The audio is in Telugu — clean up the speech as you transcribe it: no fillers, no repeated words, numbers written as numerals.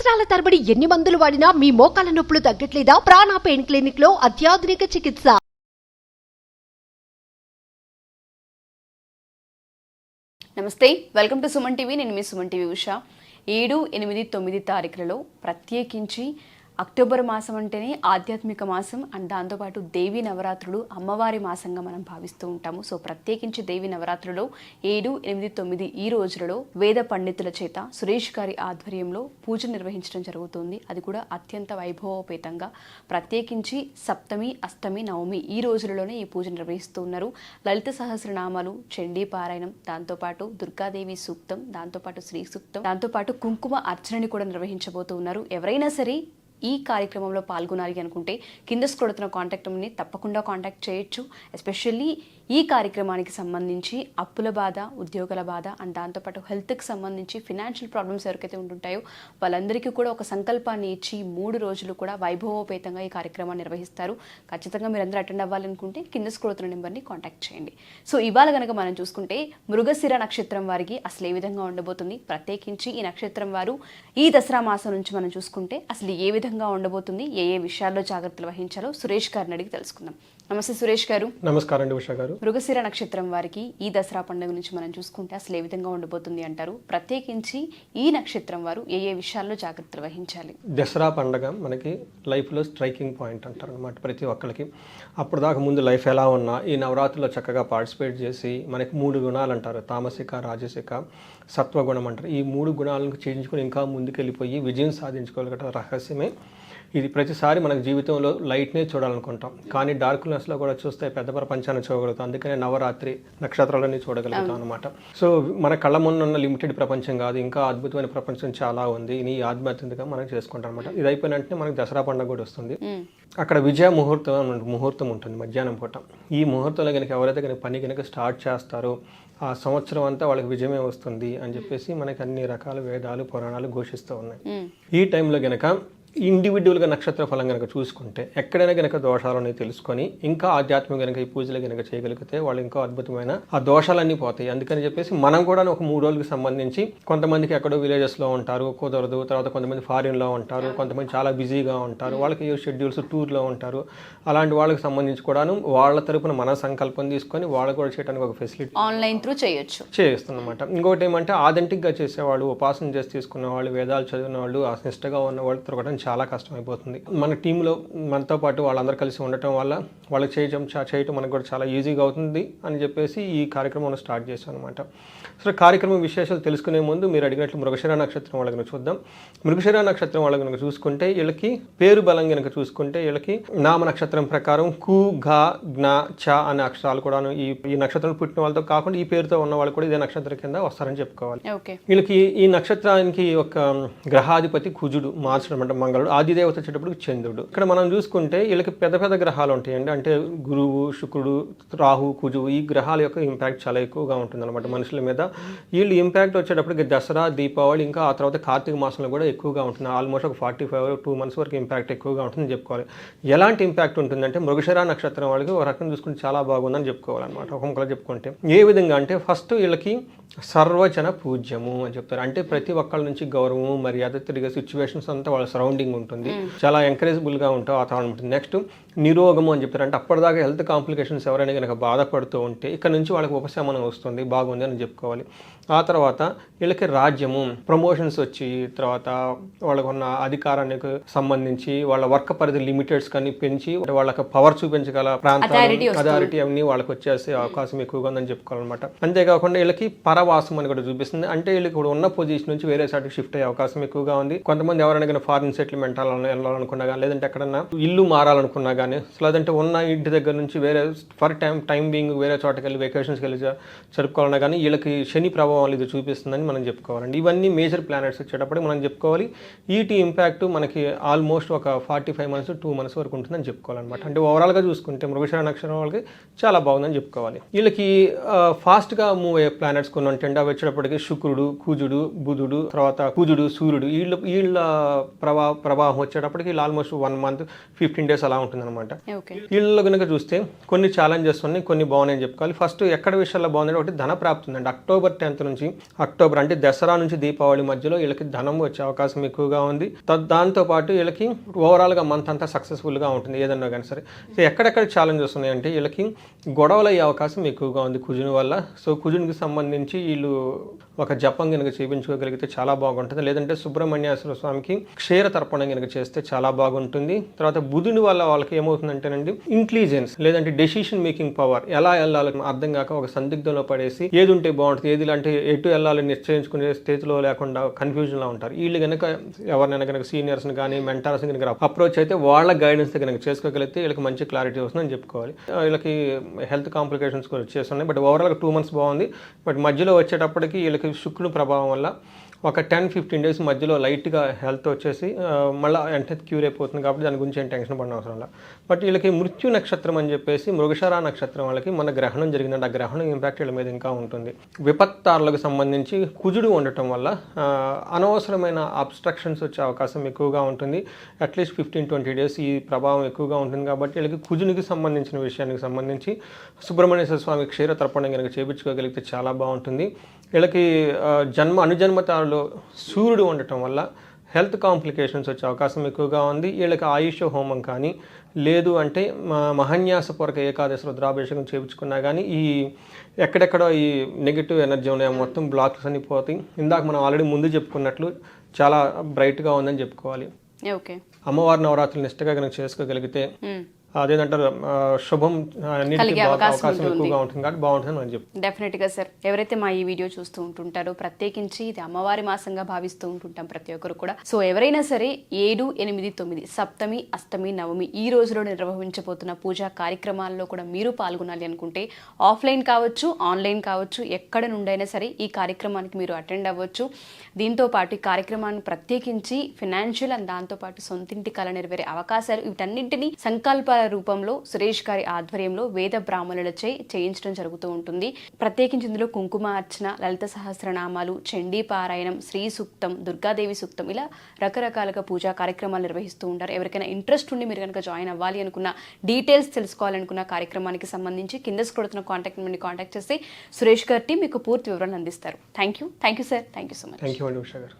సంవత్సరాల తరబడి ఎన్ని మందులు వాడినా మీ మోకాల నొప్పులు తగ్గట్లేదా? ప్రాణ పెయిన్ క్లినిక్ లో అత్యాధునిక చికిత్స. నమస్తే, వెల్కమ్ టు సుమన్ టీవీ. నేను మీ సుమన్ టీవీ ఉషా. 7, 8, 9 తారీఖులలో ప్రత్యేకించి అక్టోబర్ మాసం అంటేనే ఆధ్యాత్మిక మాసం అండ్ దాంతోపాటు దేవీ నవరాత్రులు అమ్మవారి మాసంగా మనం భావిస్తూ ఉంటాము. సో ప్రత్యేకించి దేవీ నవరాత్రులలో 7, 8, 9 ఈ రోజులలో వేద పండితుల చేత సురేష్ గారి ఆధ్వర్యంలో పూజ నిర్వహించడం జరుగుతుంది. అది కూడా అత్యంత వైభవోపేతంగా. ప్రత్యేకించి సప్తమి, అష్టమి, నవమి ఈ రోజులలోనే ఈ పూజ నిర్వహిస్తూ ఉన్నారు. లలిత సహస్రనామాలు, చండీ పారాయణం, దాంతోపాటు దుర్గాదేవి సూక్తం, దాంతోపాటు శ్రీ సూక్తం, దాంతోపాటు కుంకుమ అర్చనని కూడా నిర్వహించబోతూ ఉన్నారు. ఎవరైనా సరే ఈ కార్యక్రమంలో పాల్గొనాలి అనుకుంటే కింద స్క్రోల్ అవుతున్న కాంటాక్ట్ నెంబర్ని తప్పకుండా కాంటాక్ట్ చేయొచ్చు. ఎస్పెషల్లీ ఈ కార్యక్రమానికి సంబంధించి అప్పుల బాధ, ఉద్యోగాల బాధ అండ్ దాంతోపాటు హెల్త్కి సంబంధించి ఫినాన్షియల్ ప్రాబ్లమ్స్ ఎవరికైతే ఉంటుంటాయో వాళ్ళందరికీ కూడా ఒక సంకల్పాన్ని ఇచ్చి 3 రోజులు కూడా వైభవోపేతంగా ఈ కార్యక్రమాన్ని నిర్వహిస్తారు. ఖచ్చితంగా మీరు అందరూ అటెండ్ అవ్వాలనుకుంటే కింద స్క్రోల్ అవుతున్న నెంబర్ని కాంటాక్ట్ చేయండి. సో ఇవాళ కనుక మనం చూసుకుంటే మృగశిర నక్షత్రం వారికి అసలు ఏ విధంగా ఉండబోతుంది, ప్రత్యేకించి ఈ నక్షత్రం వారు ఈ దసరా మాసం నుంచి మనం చూసుకుంటే అసలు ఏ విధంగా ఉండబోతుంది, ఏ విషయాల్లో జాగ్రత్తలు వహించాలో సురేష్ గారిని అడిగి తెలుసుకుందాం. నమస్తే సురేష్ గారు. నమస్కారం అండి ఉషా గారు. మృగశిర నక్షత్రం వారికి ఈ దసరా పండుగ నుంచి మనం చూసుకుంటే అసలు ఏ విధంగా ఉండబోతుంది అంటారు? ప్రత్యేకించి ఈ నక్షత్రం వారు ఏ విషయాల్లో జాగ్రత్తలు వహించాలి? దసరా పండుగ మనకి లైఫ్లో స్ట్రైకింగ్ పాయింట్ అంటారు అనమాట ప్రతి ఒక్కరికి. అప్పుడు దాకా ముందు లైఫ్ ఎలా ఉన్నా ఈ నవరాత్రిలో చక్కగా పార్టిసిపేట్ చేసి మనకి 3 గుణాలు అంటారు, తామసిక, రాజసిక, సత్వగుణం అంటారు. ఈ 3 గుణాలను చేయించుకొని ఇంకా ముందుకెళ్ళిపోయి విజయం సాధించుకోగలగట రహస్యమే ఇది. ప్రతిసారి మనకు జీవితంలో లైట్నే చూడాలనుకుంటాం, కానీ డార్క్నెస్లో కూడా చూస్తే పెద్ద ప్రపంచాన్ని చూడగలుగుతాం. అందుకనే నవరాత్రి నక్షత్రాలన్నీ చూడగలుగుతాం అనమాట. సో మన కళ్ళ ముందున్న లిమిటెడ్ ప్రపంచం కాదు, ఇంకా అద్భుతమైన ప్రపంచం చాలా ఉంది. ఈ ఆధ్యాత్మికంగా మనం చేసుకుంటాం అనమాట. ఇది అయిపోయిన వెంటనే మనకి దసరా పండుగ కూడా వస్తుంది. అక్కడ విజయ ముహూర్తం ఉంటుంది మధ్యాహ్నం పూట. ఈ ముహూర్తంలో కనుక ఎవరైతే కనుక పని కనుక స్టార్ట్ చేస్తారో ఆ సంవత్సరం అంతా వాళ్ళకి విజయమే వస్తుంది అని చెప్పేసి మనకి అన్ని రకాల వేదాలు, పురాణాలు ఘోషిస్తూ ఉన్నాయి. ఈ టైంలో కనుక ఇండివిజువల్గా నక్షత్ర ఫలం కనుక చూసుకుంటే ఎక్కడైనా కనుక దోషాలని తెలుసుకొని ఇంకా ఆధ్యాత్మిక కనుక ఈ పూజలు కనుక చేయగలిగితే వాళ్ళు ఇంకా అద్భుతమైన ఆ దోషాలన్నీ పోతాయి. అందుకని చెప్పేసి మనం కూడా ఒక 3 రోజులకు సంబంధించి కొంతమందికి ఎక్కడో విలేజెస్లో ఉంటారు, కుదరదు. తర్వాత కొంతమంది ఫారిన్లో ఉంటారు, కొంతమంది చాలా బిజీగా ఉంటారు, వాళ్ళకి షెడ్యూల్స్ టూర్లో ఉంటారు. అలాంటి వాళ్ళకి సంబంధించి కూడాను వాళ్ళ తరపున మన సంకల్పం తీసుకొని వాళ్ళు కూడా చేయడానికి ఒక ఫెసిలిటీ ఆన్లైన్ త్రూ చేస్తున్నమాట. ఇంకోటి ఏమంటే ఆథెంటిక్గా చేసేవాళ్ళు, ఉపాసన చేసి తీసుకున్న వాళ్ళు, వేదాలు చదివిన వాళ్ళు, నిష్టగా ఉన్న వాళ్ళు తిరగడం చాలా కష్టమైపోతుంది. మన టీంలో మనతో పాటు వాళ్ళందరూ కలిసి ఉండటం వల్ల వాళ్ళకి చేయటం మనకు కూడా చాలా ఈజీగా అవుతుంది అని చెప్పేసి ఈ కార్యక్రమం స్టార్ట్ చేశాం అనమాట. సో కార్యక్రమం విశేషాలు తెలుసుకునే ముందు మీరు అడిగినట్లు మృగశిర నక్షత్రం వాళ్ళ కనుక చూద్దాం. మృగశిర నక్షత్రం వాళ్ళ కనుక చూసుకుంటే వీళ్ళకి పేరు బలం కనుక చూసుకుంటే వీళ్ళకి నామ నక్షత్రం ప్రకారం కు, ఘ, జ్ఞ, చ అనే అక్షరాలు కూడా ఈ నక్షత్రం పుట్టిన వాళ్ళతో కాకుండా ఈ పేరుతో ఉన్న వాళ్ళు కూడా ఇదే నక్షత్రం కింద వస్తారని చెప్పుకోవాలి. వీళ్ళకి ఈ నక్షత్రానికి ఒక గ్రహాధిపతి కుజుడు, మార్చడం అంటే మంగళుడు, ఆదిదేవత వచ్చేటప్పుడు చంద్రుడు. ఇక్కడ మనం చూసుకుంటే వీళ్ళకి పెద్ద పెద్ద గ్రహాలు ఉంటాయండి. అంటే గురువు, శుక్రుడు, రాహు, కుజువు ఈ గ్రహాల యొక్క ఇంపాక్ట్ చాలా ఎక్కువగా ఉంటుంది అనమాట మనుషుల మీద. వీళ్ళు ఇంపాక్ట్ వచ్చేటప్పటికి దసరా, దీపావళి ఇంకా ఆ తర్వాత కార్తీక మాసంలో కూడా ఎక్కువగా ఉంటుంది. ఆల్మోస్ట్ ఒక 2 months వరకు ఇంపాక్ట్ ఎక్కువగా ఉంటుందని చెప్పుకోవాలి. ఎలాంటి ఇంపాక్ట్ ఉంటుందంటే మృగశిర నక్షత్రం వాళ్ళకి ఒక రకం చూసుకుంటే చాలా బాగుందని చెప్పుకోవాలన్నమాట. ఒక ముక్కలో చెప్పుకుంటే ఏ విధంగా అంటే ఫస్ట్ వీళ్ళకి సర్వజన పూజ్యము అని చెప్తారు. అంటే ప్రతి ఒక్కళ్ళ నుంచి గౌరవము, మర్యాద, తిరిగే సిచ్యువేషన్స్ అంతా వాళ్ళ సరౌండింగ్ ఉంటుంది, చాలా ఎంకరేజబుల్గా ఉంటాం వాతావరణం ఉంటుంది. నెక్స్ట్ నిరోగము అని చెప్తారు. అంటే అప్పటిదాకా హెల్త్ కాంప్లికేషన్స్ ఎవరైనా కనుక బాధపడుతూ ఉంటే ఇక్కడ నుంచి వాళ్ళకి ఉపశమనం వస్తుంది, బాగుంది అని చెప్పుకోవాలి. ఆ తర్వాత వీళ్ళకి రాజ్యము, ప్రమోషన్స్ వచ్చి తర్వాత వాళ్ళకు ఉన్న అధికారానికి సంబంధించి వాళ్ళ వర్క్ పరిధి లిమిటెడ్స్ కానీ పెంచి వాళ్ళకి పవర్ చూపించగల ప్రాంతాలు, అథారిటీ అవన్నీ వాళ్ళకి వచ్చేసే అవకాశం ఎక్కువగా ఉందని చెప్పుకోవాలన్నమాట. అంతేకాకుండా వీళ్ళకి పరవాసం అని కూడా చూపిస్తుంది. అంటే వీళ్ళకి ఇప్పుడు ఉన్న పొజిషన్ నుంచి వేరే సైడ్కి షిఫ్ట్ అయ్యే అవకాశం ఎక్కువగా ఉంది. కొంతమంది ఎవరైనా కానీ ఫారిన్ సెటిల్మెంట్ వెళ్ళాలనుకున్నా కానీ, లేదంటే ఎక్కడన్నా ఇల్లు మారాలనుకున్నా కానీ, లేదంటే ఉన్న ఇంటి దగ్గర నుంచి వేరే ఫర్ టైం బీయింగ్ వేరే చోటకి వెళ్ళి వెకేషన్స్కి వెళ్ళి జరుపుకోవాలన్నా కానీ వీళ్ళకి శని ప్రభావం ఇది చూపిస్తుందని మనం చెప్పుకోవాలండి. ఇవన్నీ మేజర్ ప్లానెట్స్ వచ్చేటప్పుడు మనం చెప్పుకోవాలి. వీటి ఇంపాక్ట్ మనకి ఆల్మోస్ట్ ఒక 45 months 2 months వరకు ఉంటుందని చెప్పుకోవాలన్నమాట. అంటే ఓవరాల్గా చూసుకుంటే మృగశిర నక్షత్రం వాళ్ళకి చాలా బాగుందని చెప్పుకోవాలి. వీళ్ళకి ఫాస్ట్గా మూవ్ అయ్యే ప్లానెట్స్ కొన్ని ఉంటాయండి. అవి వచ్చేటప్పటికి శుక్రుడు, కుజుడు, బుధుడు, తర్వాత కుజుడు, సూర్యుడు వీళ్ళ ప్రవాహం వచ్చేటప్పటికి ఆల్మోస్ట్ 1 month 15 days అలా ఉంటుందన్నమాట. వీళ్ళలో కనుక చూస్తే కొన్ని ఛాలెంజెస్ ఉన్నాయి, కొన్ని బాగున్నాయని చెప్పుకోవాలి. ఫస్ట్ ఎక్కడ విషయాల్లో బాగుందంటే ఒకటి ధన ప్రాప్తి ఉందండి. అక్టోబర్ 10th నుంచి అక్టోబర్ అంటే దసరా నుంచి దీపావళి మధ్యలో వీళ్ళకి ధనం వచ్చే అవకాశం ఎక్కువగా ఉంది. దాంతోపాటు వీళ్ళకి ఓవరాల్గా మంత్ అంతా సక్సెస్ఫుల్గా ఉంటుంది ఏదన్నా కానీ సరే. సో ఎక్కడెక్కడ ఛాలెంజెస్ ఉన్నాయంటే వీళ్ళకి గొడవలు అయ్యే అవకాశం ఎక్కువగా ఉంది కుజుని వల్ల. సో కుజునికి సంబంధించి వీళ్ళు ఒక జపం కనుక చేయించుకోగలిగితే చాలా బాగుంటుంది. లేదంటే సుబ్రహ్మణ్యేశ్వర స్వామికి క్షీర తర్పణం కనుక చేస్తే చాలా బాగుంటుంది. తర్వాత బుధుని వల్ల వాళ్ళకి ఏమవుతుందంటేనండి ఇంటెలిజెన్స్ లేదంటే డెసిషన్ మేకింగ్ పవర్, ఎలా వెళ్ళాలి అర్థం కాక ఒక సందిగ్ధంలో పడేసి ఏది ఉంటే బాగుంటుంది ఏది అంటే ఎటు వెళ్ళాలని నిశ్చయించుకునే స్థితిలో లేకుండా కన్ఫ్యూజన్లో ఉంటారు. వీళ్ళు కనుక ఎవరినైనా కనుక సీనియర్స్ని కానీ మెంటర్స్ని కనుక అప్రోచ్ అయితే వాళ్ళ గైడెన్స్ కనుక చేసుకోగలిగితే వీళ్ళకి మంచి క్లారిటీ వస్తుందని చెప్పుకోవాలి. వీళ్ళకి హెల్త్ కాంప్లికేషన్స్ కూడా వచ్చేస్తున్నాయి. బట్ ఓవరాల్గా 2 months బాగుంది. బట్ మధ్యలో వచ్చేటప్పటికి వీళ్ళకి శుక్రుని ప్రభావం వల్ల ఒక 10-15 days మధ్యలో లైట్గా హెల్త్ వచ్చేసి మళ్ళీ వెంటనే క్యూర్ అయిపోతుంది. కాబట్టి దాని గురించి ఏం టెన్షన్ పడిన అవసరం లేదు. బట్ వీళ్ళకి మృత్యు నక్షత్రం అని చెప్పేసి మృగశిర నక్షత్రం వాళ్ళకి మన గ్రహణం జరిగిందంటే ఆ గ్రహణం ఇంపాక్ట్ వీళ్ళ మీద ఇంకా ఉంటుంది. విపత్తారులకు సంబంధించి కుజుడు ఉండటం వల్ల అనవసరమైన అబ్స్ట్రక్షన్స్ వచ్చే అవకాశం ఎక్కువగా ఉంటుంది. అట్లీస్ట్ 15-20 days ఈ ప్రభావం ఎక్కువగా ఉంటుంది. కాబట్టి వీళ్ళకి కుజునికి సంబంధించిన విషయానికి సంబంధించి సుబ్రహ్మణ్యేశ్వర స్వామి క్షీర తర్పణం కనుక చేయించుకోగలిగితే చాలా బాగుంటుంది. వీళ్ళకి అనుజన్మతాలో సూర్యుడు ఉండటం వల్ల హెల్త్ కాంప్లికేషన్స్ వచ్చే అవకాశం ఎక్కువగా ఉంది. వీళ్ళకి ఆయుష్ హోమం కానీ లేదు అంటే మహాన్యాసపూర్వక ఏకాదశి రుద్రాభిషేకం చేయించుకున్నా కానీ ఈ ఎక్కడెక్కడో ఈ నెగిటివ్ ఎనర్జీ ఉన్నాయి మొత్తం బ్లాక్స్ అని పోతాయి. ఇందాక మనం ఆల్రెడీ ముందు చెప్పుకున్నట్లు చాలా బ్రైట్గా ఉందని చెప్పుకోవాలి. ఓకే, అమ్మవారి నవరాత్రులు నిష్టగా కనుక చేసుకోగలిగితే అదేంటారు శుభం అన్నిటికీ అవకాశం ఎక్కువగా ఉంటుంది కాబట్టి బాగుంటుంది అని చెప్పి. డెఫినెట్గా సార్, ఎవరైతే మా ఈ వీడియో చూస్తూ ఉంటుంటారో ప్రత్యేకించి ఇది అమ్మవారి మాసంగా భావిస్తూ ఉంటుంటాం ప్రతి ఒక్కరు కూడా. సో ఎవరైనా సరే 7, 8, 9 సప్తమి, అష్టమి, నవమి ఈ రోజులో నిర్వహించబోతున్న పూజా కార్యక్రమాల్లో కూడా మీరు పాల్గొనాలి అనుకుంటే ఆఫ్లైన్ కావచ్చు ఆన్లైన్ కావచ్చు ఎక్కడ నుండైనా సరే ఈ కార్యక్రమానికి మీరు అటెండ్ అవ్వచ్చు. దీంతో పాటు ఈ కార్యక్రమాన్ని ప్రత్యేకించి ఫినాన్షియల్ అండ్ దాంతోపాటు సొంతింటి కళ నెరవేరే అవకాశాలు వీటన్నింటినీ సంకల్ప రూపంలో సురేష్ గారి ఆధ్వర్యంలో వేద బ్రాహ్మణులచే చేయించడం జరుగుతూ ఉంటుంది. ప్రత్యేకించి ఇందులో కుంకుమ అర్చన, లలిత సహస్రనామాలు, చండీ పారాయణం, శ్రీ సూక్తం, దుర్గాదేవి సూక్తం ఇలా రకరకాలుగా పూజా కార్యక్రమాలు నిర్వహిస్తూ ఉంటారు. ఎవరికైనా ఇంట్రెస్ట్ ఉండి మీరు కనుక జాయిన్ అవ్వాలి అనుకున్న, డీటెయిల్స్ తెలుసుకోవాలనుకున్న కార్యక్రమానికి సంబంధించి కింద కొడుతున్న కాంటాక్ట్ నెంబర్ని కాంటాక్ట్ చేస్తే సురేష్ గారి మీకు పూర్తి వివరాలు అందిస్తారు. Thank you sir, thank you so much. Thank you అండి ఉషా గారు.